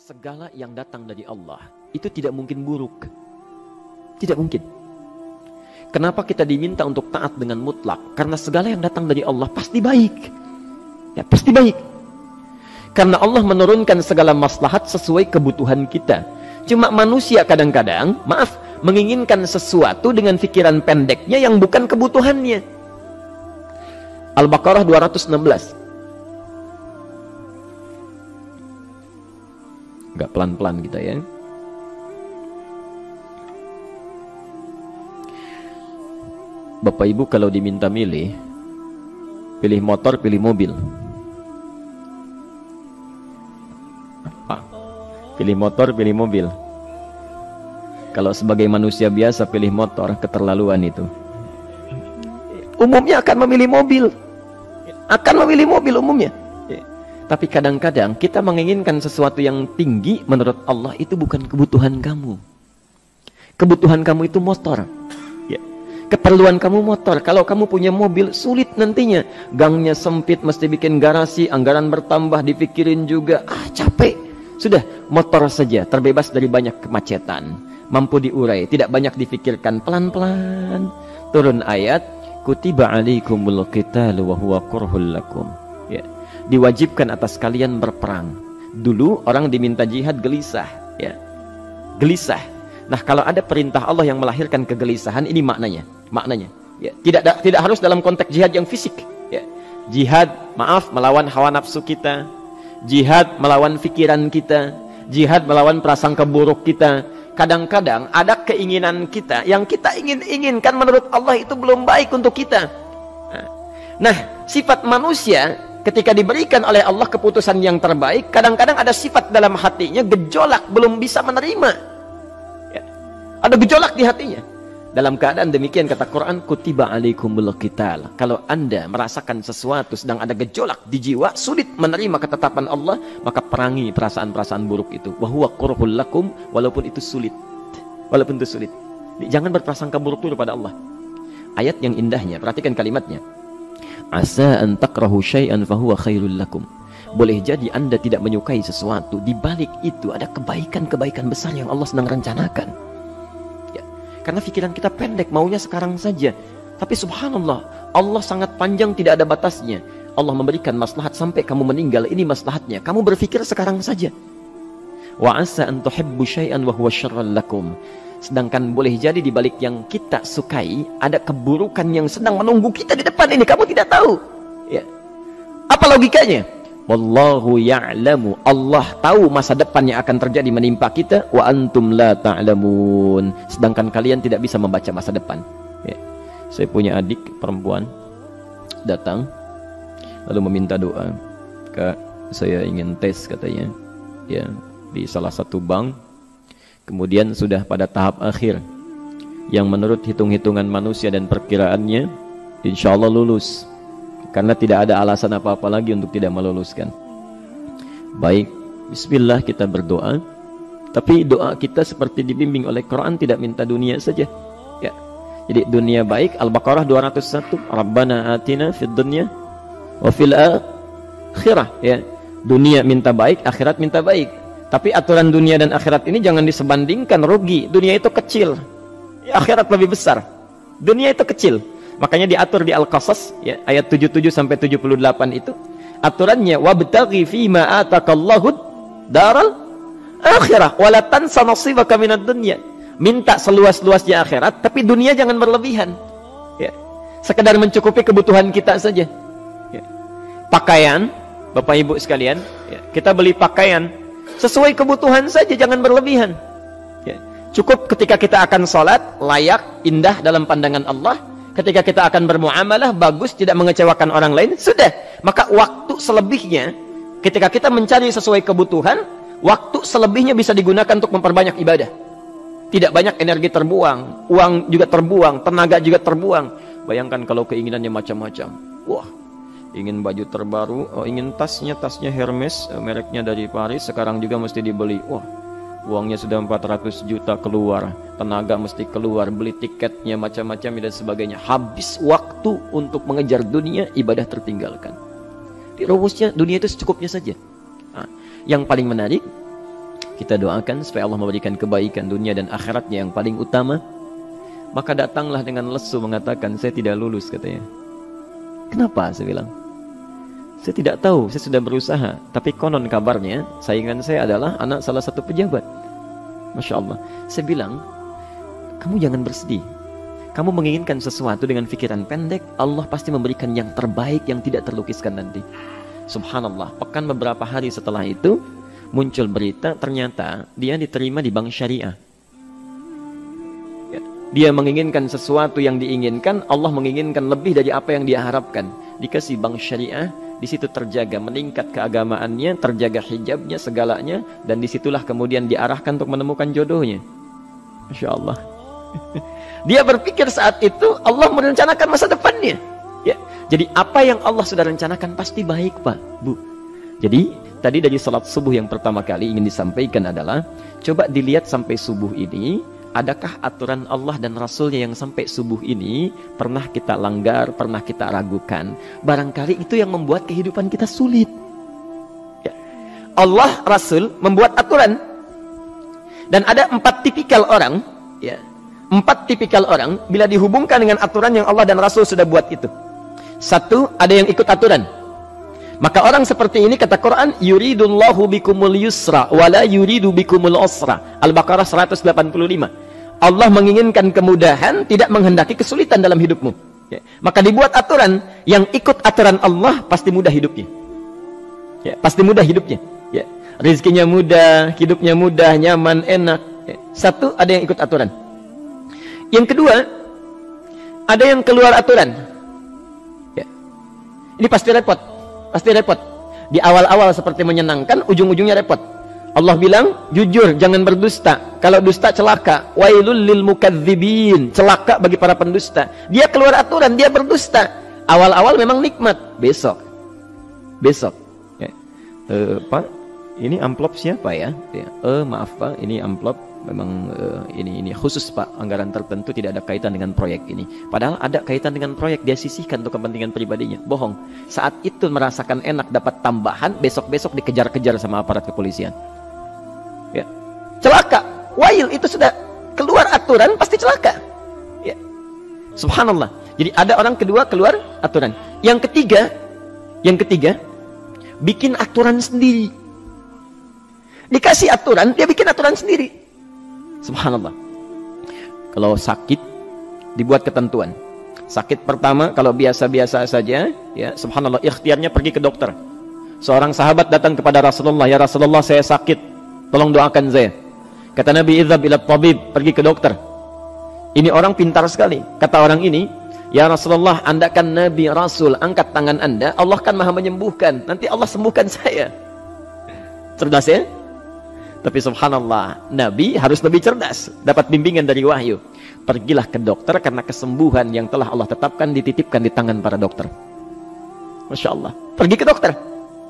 segala yang datang dari Allah itu tidak mungkin buruk. Tidak mungkin. Kenapa kita diminta untuk taat dengan mutlak? Karena segala yang datang dari Allah pasti baik. Ya, pasti baik. Karena Allah menurunkan segala maslahat sesuai kebutuhan kita. Cuma manusia kadang-kadang, menginginkan sesuatu dengan pikiran pendeknya yang bukan kebutuhannya. Al-Baqarah 216. Agak pelan-pelan kita ya. Bapak Ibu kalau diminta milih, pilih motor, pilih mobil. Pilih motor, pilih mobil. Kalau sebagai manusia biasa pilih motor, keterlaluan itu. Umumnya akan memilih mobil. Akan memilih mobil umumnya. Tapi kadang-kadang kita menginginkan sesuatu yang tinggi, menurut Allah itu bukan kebutuhan kamu. Kebutuhan kamu itu motor. Ya. Keperluan kamu motor. Kalau kamu punya mobil, sulit nantinya. Gangnya sempit, mesti bikin garasi, anggaran bertambah, dipikirin juga. Capek. Sudah, motor saja, terbebas dari banyak kemacetan. Mampu diurai, tidak banyak difikirkan. Pelan-pelan. Turun ayat, kutiba alaikumul qitalu wa huwa kurhul lakum. Ya. Diwajibkan atas kalian berperang. Dulu orang diminta jihad gelisah, ya. Gelisah. Nah, kalau ada perintah Allah yang melahirkan kegelisahan, ini maknanya. Ya. Tidak harus dalam konteks jihad yang fisik, ya. Jihad, melawan hawa nafsu kita. Jihad melawan pikiran kita. Jihad melawan prasangka buruk kita. Kadang-kadang ada keinginan kita yang kita inginkan menurut Allah itu belum baik untuk kita. Nah, sifat manusia ketika diberikan oleh Allah keputusan yang terbaik, kadang-kadang ada sifat dalam hatinya gejolak, belum bisa menerima. Ya. Ada gejolak di hatinya. Dalam keadaan demikian kata Quran, kutiba alaikumul qital. Kalau Anda merasakan sesuatu sedang ada gejolak di jiwa, sulit menerima ketetapan Allah, maka perangi perasaan-perasaan buruk itu. Wa huwa kurhul lakum, walaupun itu sulit. Walaupun itu sulit. Jangan berprasangka buruk dulu pada Allah. Ayat yang indahnya, perhatikan kalimatnya. Asa an takrahu syai'an fahuwa khairul lakum. Boleh jadi Anda tidak menyukai sesuatu, di balik itu ada kebaikan-kebaikan besar yang Allah sedang rencanakan. Ya. Karena pikiran kita pendek, maunya sekarang saja. Tapi subhanallah, Allah sangat panjang, tidak ada batasnya. Allah memberikan maslahat sampai kamu meninggal, ini maslahatnya. Kamu berpikir sekarang saja. Wa asa an tuhibbu syai'an wa huwa syarrul lakum. Sedangkan boleh jadi di balik yang kita sukai ada keburukan yang sedang menunggu kita di depan ini, kamu tidak tahu. Ya. Apa logikanya? Wallahu ya'lamu. Allah tahu masa depan yang akan terjadi menimpa kita, wa antum la ta'lamun. Sedangkan kalian tidak bisa membaca masa depan. Ya. Saya punya adik perempuan datang lalu meminta doa. Kak, saya ingin tes katanya. Ya, di salah satu bank. Kemudian sudah pada tahap akhir yang menurut hitung-hitungan manusia dan perkiraannya insya Allah lulus, karena tidak ada alasan apa-apa lagi untuk tidak meluluskan. Baik, bismillah kita berdoa, tapi doa kita seperti dibimbing oleh Quran, tidak minta dunia saja ya. Jadi dunia baik, Al-Baqarah 201, Rabbana atina fid dunya wa fil akhirah ya. Dunia minta baik, akhirat minta baik. Tapi aturan dunia dan akhirat ini jangan disebandingkan, rugi. Dunia itu kecil, akhirat lebih besar. Dunia itu kecil. Makanya diatur di Al-Qasas ya, ayat 77 sampai 78 itu aturannya, wabtaghi fima atakallahu daral akhirah wala tansa nasibaka minad dunya. Minta seluas-luasnya akhirat, tapi dunia jangan berlebihan. Ya. Sekedar mencukupi kebutuhan kita saja. Ya. Pakaian, Bapak Ibu sekalian, ya, kita beli pakaian sesuai kebutuhan saja, jangan berlebihan. Ya. Cukup ketika kita akan sholat, layak, indah dalam pandangan Allah. Ketika kita akan bermuamalah, bagus, tidak mengecewakan orang lain, sudah. Maka waktu selebihnya, ketika kita mencari sesuai kebutuhan, waktu selebihnya bisa digunakan untuk memperbanyak ibadah. Tidak banyak energi terbuang, uang juga terbuang, tenaga juga terbuang. Bayangkan kalau keinginannya macam-macam. Wah, ingin baju terbaru, ingin tasnya Hermes, mereknya dari Paris, sekarang juga mesti dibeli. Wah, uangnya sudah 400 juta keluar, tenaga mesti keluar, beli tiketnya macam-macam dan sebagainya. Habis waktu untuk mengejar dunia, ibadah tertinggalkan. Di rumusnya dunia itu secukupnya saja. Nah, yang paling menarik, Kita doakan supaya Allah memberikan kebaikan dunia dan akhiratnya yang paling utama. Maka datanglah dengan lesu mengatakan, saya tidak lulus katanya. Kenapa? Saya bilang, saya tidak tahu, saya sudah berusaha. Tapi konon kabarnya, saingan saya adalah anak salah satu pejabat. Masya Allah. Saya bilang, kamu jangan bersedih. Kamu menginginkan sesuatu dengan pikiran pendek, Allah pasti memberikan yang terbaik yang tidak terlukiskan nanti. Subhanallah, pekan beberapa hari setelah itu, muncul berita, ternyata dia diterima di bank syariah. Dia menginginkan sesuatu yang diinginkan, Allah menginginkan lebih dari apa yang dia harapkan. Dikasih bank syariah, di situ terjaga, meningkat keagamaannya, terjaga hijabnya, segalanya, dan disitulah kemudian diarahkan untuk menemukan jodohnya. Masya Allah. Dia berpikir saat itu Allah merencanakan masa depannya. Ya. Jadi apa yang Allah sudah rencanakan pasti baik, Pak, Bu. Jadi tadi dari salat subuh yang pertama kali ingin disampaikan adalah, coba dilihat sampai subuh ini, adakah aturan Allah dan Rasulnya yang sampai subuh ini pernah kita langgar, pernah kita ragukan? Barangkali itu yang membuat kehidupan kita sulit. Ya. Allah, Rasul membuat aturan. Dan ada 4 tipikal orang, ya, 4 tipikal orang bila dihubungkan dengan aturan yang Allah dan Rasul sudah buat itu. 1, ada yang ikut aturan. Maka orang seperti ini kata Quran, yuridullahu bikumul yusra wala yuridu bikumul usra. Al-Baqarah 185. Allah menginginkan kemudahan, tidak menghendaki kesulitan dalam hidupmu. Ya. Maka dibuat aturan, yang ikut aturan Allah pasti mudah hidupnya. Ya, pasti mudah hidupnya. Ya. Rizkinya mudah, hidupnya mudah, nyaman, enak. Ya. 1, ada yang ikut aturan. Yang kedua, ada yang keluar aturan. Ya. Ini pasti repot. Pasti repot. Di awal-awal seperti menyenangkan, ujung-ujungnya repot. Allah bilang, jujur, jangan berdusta. Kalau dusta celaka. Wailul lil mukadzibin. Celaka bagi para pendusta. Dia keluar aturan, dia berdusta. Awal-awal memang nikmat. Besok. Ya. Pak, ini amplop siapa ya? Ya. Maaf Pak, ini amplop memang ini khusus Pak, anggaran tertentu, tidak ada kaitan dengan proyek ini. Padahal ada kaitan dengan proyek, dia sisihkan untuk kepentingan pribadinya. Bohong. Saat itu merasakan enak dapat tambahan, besok-besok dikejar-kejar sama aparat kepolisian. Ya. Celaka. Wail, itu sudah keluar aturan pasti celaka. Ya. Subhanallah. Jadi ada orang kedua keluar aturan. Yang ketiga bikin aturan sendiri. Dikasih aturan, dia bikin aturan sendiri. Subhanallah. Kalau sakit, dibuat ketentuan. Sakit pertama, kalau biasa-biasa saja, ya, subhanallah, ikhtiarnya pergi ke dokter. Seorang sahabat datang kepada Rasulullah, ya Rasulullah, saya sakit, tolong doakan saya. Kata Nabi, idhab ila tabib, pergi ke dokter. Ini orang pintar sekali. Kata orang ini, ya Rasulullah, Anda kan Nabi Rasul, angkat tangan Anda, Allah kan maha menyembuhkan, nanti Allah sembuhkan saya. Cerdas ya? Tapi subhanallah, Nabi harus lebih cerdas, dapat bimbingan dari wahyu. Pergilah ke dokter, karena kesembuhan yang telah Allah tetapkan dititipkan di tangan para dokter. Masya Allah, pergi ke dokter.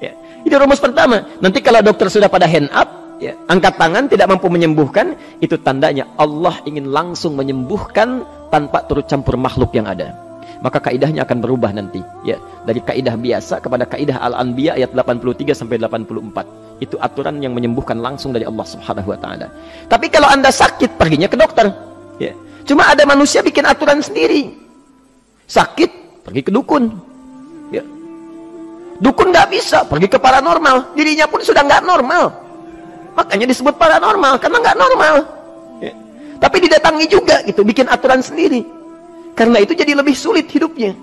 Ya. Ini rumus pertama. Nanti kalau dokter sudah pada hand up, ya, angkat tangan, tidak mampu menyembuhkan, itu tandanya Allah ingin langsung menyembuhkan tanpa turut campur makhluk yang ada. Maka kaidahnya akan berubah nanti, ya, dari kaidah biasa kepada kaidah Al-Anbiya ayat 83 sampai 84. Itu aturan yang menyembuhkan langsung dari Allah Subhanahu wa taala. Tapi kalau Anda sakit, perginya ke dokter. Ya. Cuma ada manusia bikin aturan sendiri. Sakit, pergi ke dukun. Ya. Dukun nggak bisa, pergi ke paranormal. Dirinya pun sudah nggak normal. Makanya disebut paranormal, karena nggak normal. Ya. Tapi didatangi juga gitu, bikin aturan sendiri. Karena itu jadi lebih sulit hidupnya.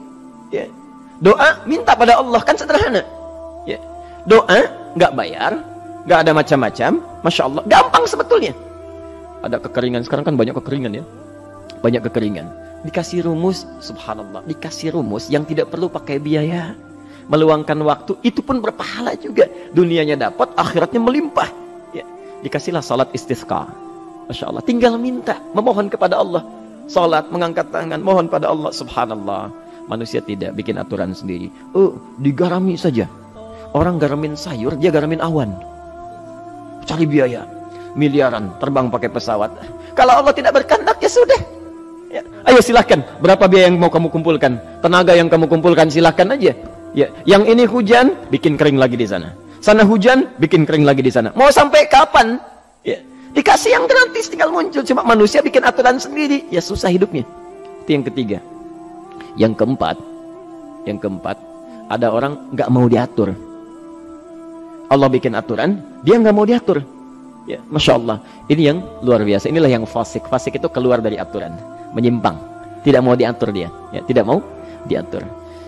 Ya. Doa, minta pada Allah, kan sederhana. Ya. Doa, nggak bayar, nggak ada macam-macam, Masya Allah, gampang sebetulnya. Ada kekeringan, sekarang kan banyak kekeringan ya. Banyak kekeringan. Dikasih rumus, subhanallah, dikasih rumus yang tidak perlu pakai biaya. Meluangkan waktu, itu pun berpahala juga. Dunianya dapat, akhiratnya melimpah. Ya. Dikasihlah salat istisqa. Masya Allah, tinggal minta, memohon kepada Allah. Salat, mengangkat tangan, mohon pada Allah. Subhanallah, manusia tidak bikin aturan sendiri. Digarami saja. Orang garamin sayur, dia garamin awan. Cari biaya miliaran, terbang pakai pesawat. Kalau Allah tidak berkehendak, ya sudah. Ya. Ayo silahkan, berapa biaya yang mau kamu kumpulkan? Tenaga yang kamu kumpulkan, silahkan aja. Ya. Yang ini hujan, bikin kering lagi di sana. Sana hujan, bikin kering lagi di sana. Mau sampai kapan? Ya. Dikasih yang gratis tinggal muncul. Cuma manusia bikin aturan sendiri. Ya susah hidupnya. Itu yang ketiga. Yang keempat, ada orang nggak mau diatur. Allah bikin aturan, dia nggak mau diatur. Ya, Masya Allah. Ini yang luar biasa. Inilah yang fasik. Fasik itu keluar dari aturan, menyimpang. Tidak mau diatur dia. Ya, tidak mau diatur.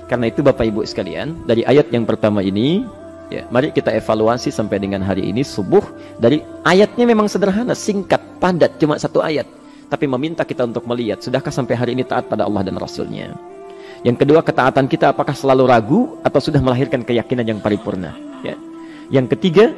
Karena itu Bapak Ibu sekalian, dari ayat yang pertama ini, ya, mari kita evaluasi sampai dengan hari ini subuh. Dari ayatnya memang sederhana, singkat, padat, cuma satu ayat. Tapi meminta kita untuk melihat, sudahkah sampai hari ini taat pada Allah dan Rasulnya? Yang kedua, ketaatan kita apakah selalu ragu atau sudah melahirkan keyakinan yang paripurna? Ya. Yang ketiga,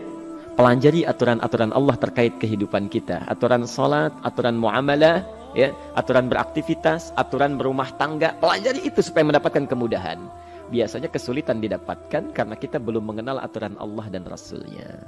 pelajari aturan-aturan Allah terkait kehidupan kita. Aturan sholat, aturan muamalah, ya, aturan beraktivitas, aturan berumah tangga. Pelajari itu supaya mendapatkan kemudahan. Biasanya kesulitan didapatkan karena kita belum mengenal aturan Allah dan Rasulnya.